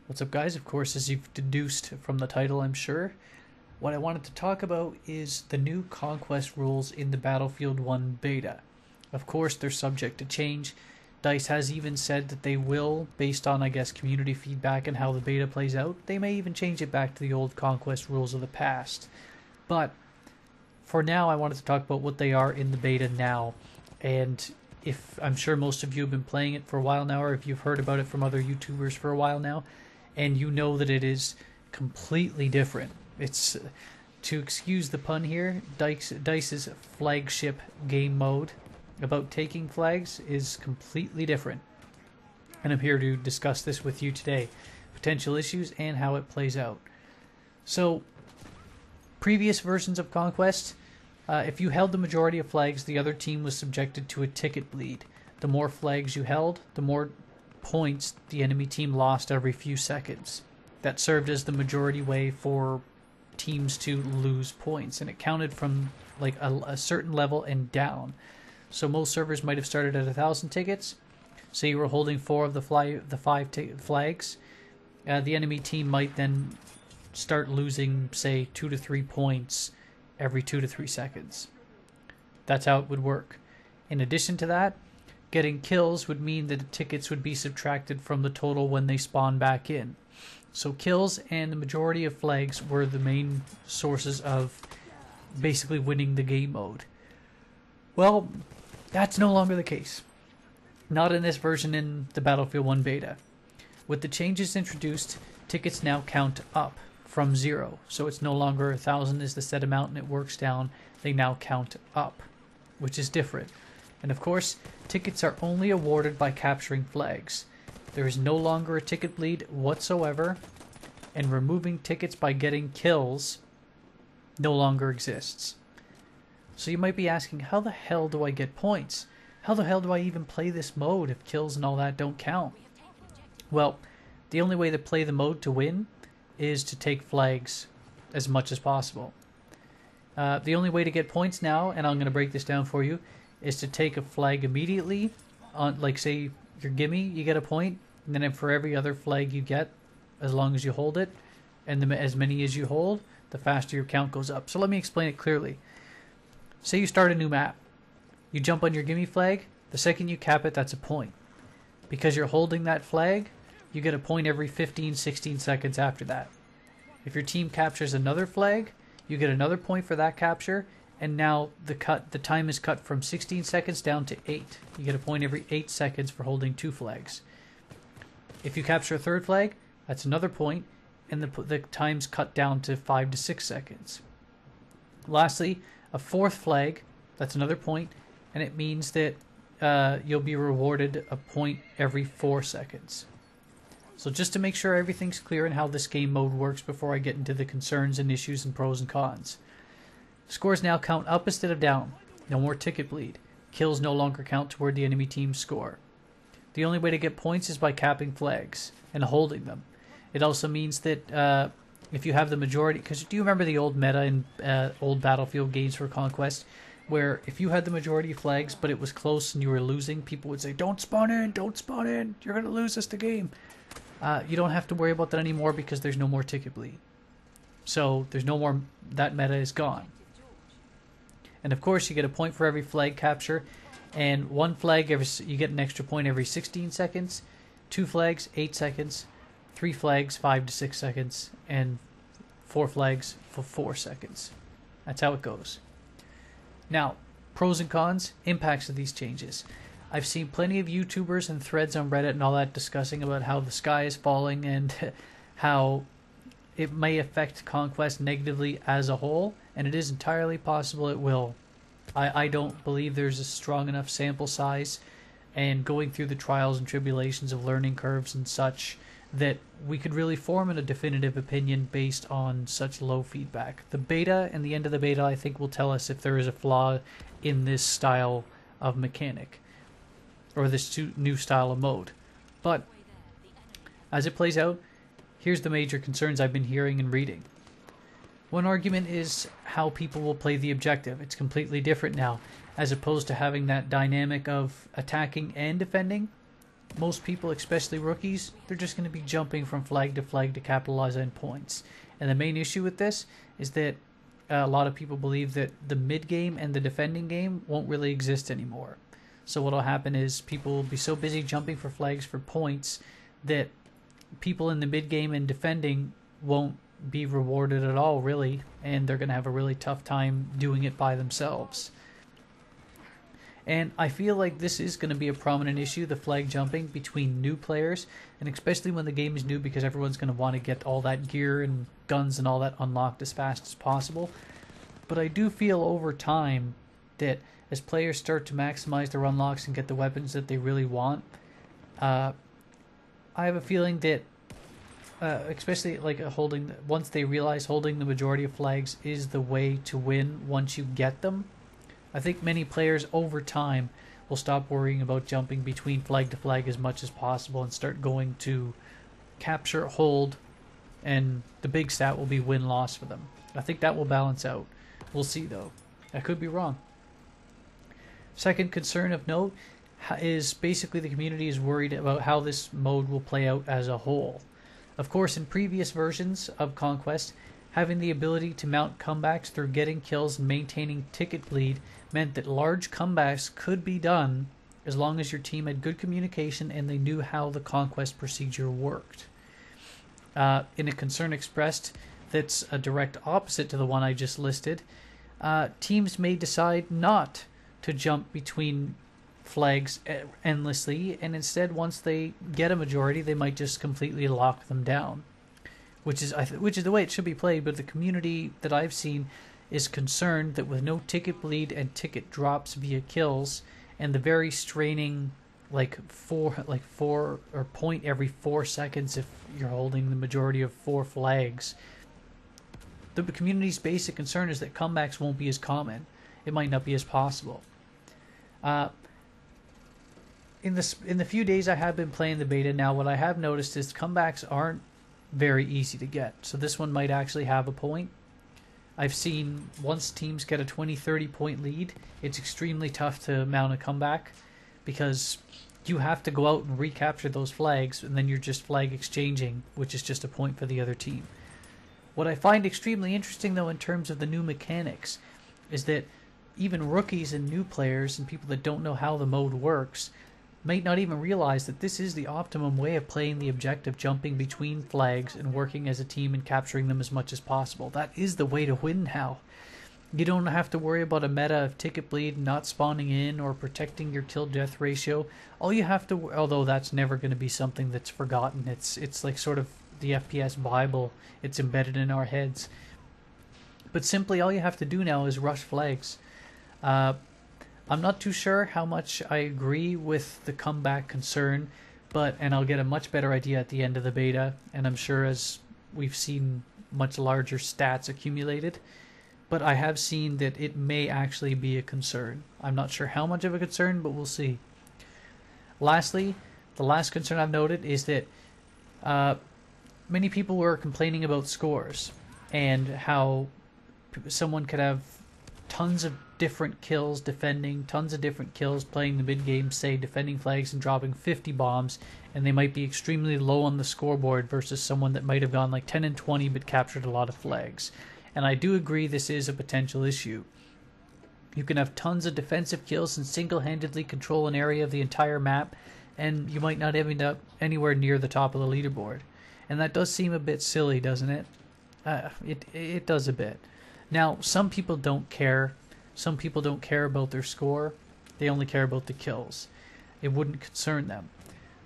What's up, guys? Of course, as you've deduced from the title, I'm sure, what I wanted to talk about is the new Conquest rules in the Battlefield 1 beta. Of course, they're subject to change. DICE has even said that they will, based on, I guess, community feedback and how the beta plays out, they may even change it back to the old Conquest rules of the past. But for now, I wanted to talk about what they are in the beta now. And if I'm sure most of you have been playing it for a while now, or if you've heard about it from other YouTubers for a while now, and you know that it is completely different. It's, to excuse the pun here, DICE's flagship game mode about taking flags is completely different. And I'm here to discuss this with you today. Potential issues and how it plays out. So, previous versions of Conquest, if you held the majority of flags, the other team was subjected to a ticket bleed. The more flags you held, the more points the enemy team lost every few seconds. That served as the majority way for teams to lose points, and it counted from like a certain level and down. So most servers might have started at 1,000 tickets. Say you were holding 4 of the five flags. The enemy team might then start losing, say, 2 to 3 points every 2 to 3 seconds. That's how it would work. In addition to that, getting kills would mean that the tickets would be subtracted from the total when they spawn back in. So kills and the majority of flags were the main sources of basically winning the game mode. Well, that's no longer the case. Not in this version in the Battlefield 1 beta. With the changes introduced, tickets now count up from 0. So it's no longer 1,000 is the set amount and it works down. They now count up, which is different. And of course, tickets are only awarded by capturing flags. There is no longer a ticket bleed whatsoever, and removing tickets by getting kills no longer exists. So you might be asking, how the hell do I get points? How the hell do I even play this mode if kills and all that don't count? Well, the only way to play the mode to win is to take flags as much as possible. The only way to get points now, and I'm going to break this down for you, is to take a flag immediately. On, like, say your gimme, you get a point, and then for every other flag you get, as long as you hold it, and as many as you hold, the faster your count goes up. So let me explain it clearly. Say you start a new map. You jump on your gimme flag. The second you cap it, that's a point. Because you're holding that flag, you get a point every 15-16 seconds after that. If your team captures another flag, you get another point for that capture, and now the time is cut from 16 seconds down to 8. You get a point every 8 seconds for holding 2 flags. If you capture a third flag, that's another point, and the time's cut down to 5 to 6 seconds. Lastly, a fourth flag, that's another point, and it means that you'll be rewarded a point every 4 seconds. So just to make sure everything's clear in how this game mode works before I get into the concerns and issues and pros and cons. Scores now count up instead of down. No more ticket bleed. Kills no longer count toward the enemy team's score. The only way to get points is by capping flags and holding them. It also means that if you have the majority, because do you remember the old meta in old Battlefield games for Conquest, where if you had the majority of flags but it was close and you were losing, people would say, don't spawn in, you're going to lose us the game. You don't have to worry about that anymore because there's no more ticket bleed. So there's no more, that meta is gone. And of course you get a point for every flag capture, and 1 flag, you get an extra point every 16 seconds, 2 flags, 8 seconds, 3 flags, 5 to 6 seconds, and 4 flags for 4 seconds. That's how it goes. Now, pros and cons, impacts of these changes. I've seen plenty of YouTubers and threads on Reddit and all that discussing about how the sky is falling and how it may affect Conquest negatively as a whole, and it is entirely possible it will. I don't believe there's a strong enough sample size and going through the trials and tribulations of learning curves and such that we could really form a definitive opinion based on such low feedback. The beta and the end of the beta, I think, will tell us if there is a flaw in this style of mechanic or this new style of mode. But as it plays out, here's the major concerns I've been hearing and reading. One argument is how people will play the objective. It's completely different now. As opposed to having that dynamic of attacking and defending, most people, especially rookies, they're just going to be jumping from flag to capitalize on points. And the main issue with this is that a lot of people believe that the mid game and the defending game won't really exist anymore. So what will happen is people will be so busy jumping for flags for points that people in the mid game and defending won't be rewarded at all, really, and they're going to have a really tough time doing it by themselves. And I feel like this is going to be a prominent issue, the flag jumping between new players, and especially when the game is new, because everyone's going to want to get all that gear and guns and all that unlocked as fast as possible. But I do feel over time that as players start to maximize their unlocks and get the weapons that they really want, I have a feeling that especially like once they realize holding the majority of flags is the way to win once you get them, I think many players over time will stop worrying about jumping between flag to flag as much as possible and start going to capture, hold, and the big stat will be win-loss for them. I think that will balance out. We'll see though. I could be wrong. Second concern of note is basically the community is worried about how this mode will play out as a whole. Of course, in previous versions of Conquest, having the ability to mount comebacks through getting kills and maintaining ticket bleed meant that large comebacks could be done as long as your team had good communication and they knew how the Conquest procedure worked. In a concern expressed that's a direct opposite to the one I just listed, teams may decide not to jump between flags endlessly, and instead, once they get a majority, they might just completely lock them down, which is the way it should be played. But the community that I've seen is concerned that with no ticket bleed and ticket drops via kills, and the very straining four or point every 4 seconds if you're holding the majority of 4 flags, the community's basic concern is that comebacks won't be as common. It might not be as possible. In the few days I have been playing the beta now, what I have noticed is comebacks aren't very easy to get. So this one might actually have a point. I've seen once teams get a 20-30 point lead, it's extremely tough to mount a comeback because you have to go out and recapture those flags, and then you're just flag exchanging, which is just a point for the other team. What I find extremely interesting, though, in terms of the new mechanics, is that even rookies and new players and people that don't know how the mode works might not even realize that this is the optimum way of playing the objective, jumping between flags and working as a team and capturing them as much as possible. That is the way to win now. You don't have to worry about a meta of ticket bleed not spawning in or protecting your kill-death ratio. All you have to, although that's never going to be something that's forgotten, it's like sort of the FPS Bible. It's embedded in our heads. But simply all you have to do now is rush flags. I'm not too sure how much I agree with the comeback concern, and I'll get a much better idea at the end of the beta, and I'm sure as we've seen much larger stats accumulated, but I have seen that it may actually be a concern. I'm not sure how much of a concern, but we'll see. Lastly, the last concern I've noted is that many people were complaining about scores and how someone could have tons of different kills defending, tons of different kills playing the mid game, say defending flags and dropping 50 bombs, and they might be extremely low on the scoreboard versus someone that might have gone like 10 and 20 but captured a lot of flags. And I do agree this is a potential issue. You can have tons of defensive kills and single-handedly control an area of the entire map, and you might not end up anywhere near the top of the leaderboard. And that does seem a bit silly, doesn't it? It does a bit. Now, some people don't care. Some people don't care about their score. They only care about the kills. It wouldn't concern them.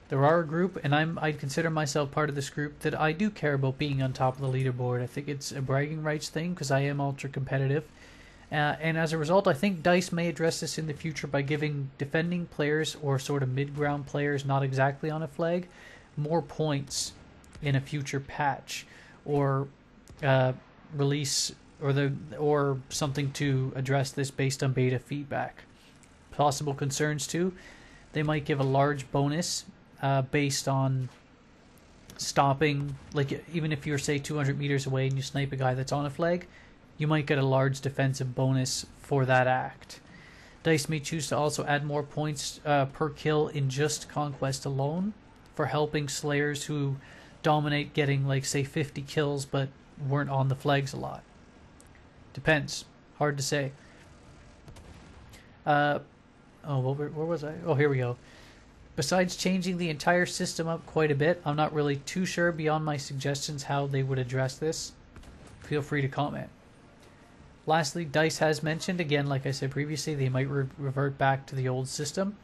There are a group, and I'd consider myself part of this group, that I do care about being on top of the leaderboard. I think it's a bragging rights thing because I am ultra competitive. And as a result, I think DICE may address this in the future by giving defending players or sort of mid-ground players not exactly on a flag more points in a future patch or release or something to address this based on beta feedback. Possible concerns too, they might give a large bonus based on stopping, like even if you're say 200 meters away and you snipe a guy that's on a flag, you might get a large defensive bonus for that act. Dice may choose to also add more points per kill in just Conquest alone for helping slayers who dominate, getting like say 50 kills but weren't on the flags a lot. Depends. Hard to say. Where was I? Oh, here we go. Besides changing the entire system up quite a bit, I'm not really too sure beyond my suggestions how they would address this. Feel free to comment. Lastly, DICE has mentioned, again, like I said previously, they might revert back to the old system.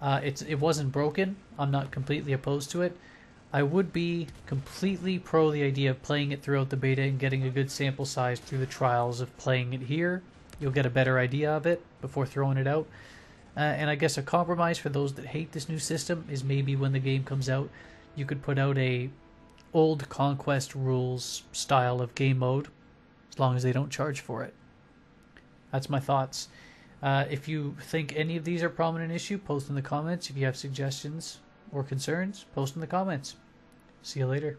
It wasn't broken. I'm not completely opposed to it. I would be completely pro the idea of playing it throughout the beta and getting a good sample size through the trials of playing it here. You'll get a better idea of it before throwing it out. And I guess a compromise for those that hate this new system is maybe when the game comes out, you could put out a old Conquest rules style of game mode, as long as they don't charge for it. That's my thoughts. If you think any of these are a prominent issue, post in the comments. If you have suggestions or concerns, post in the comments. See you later.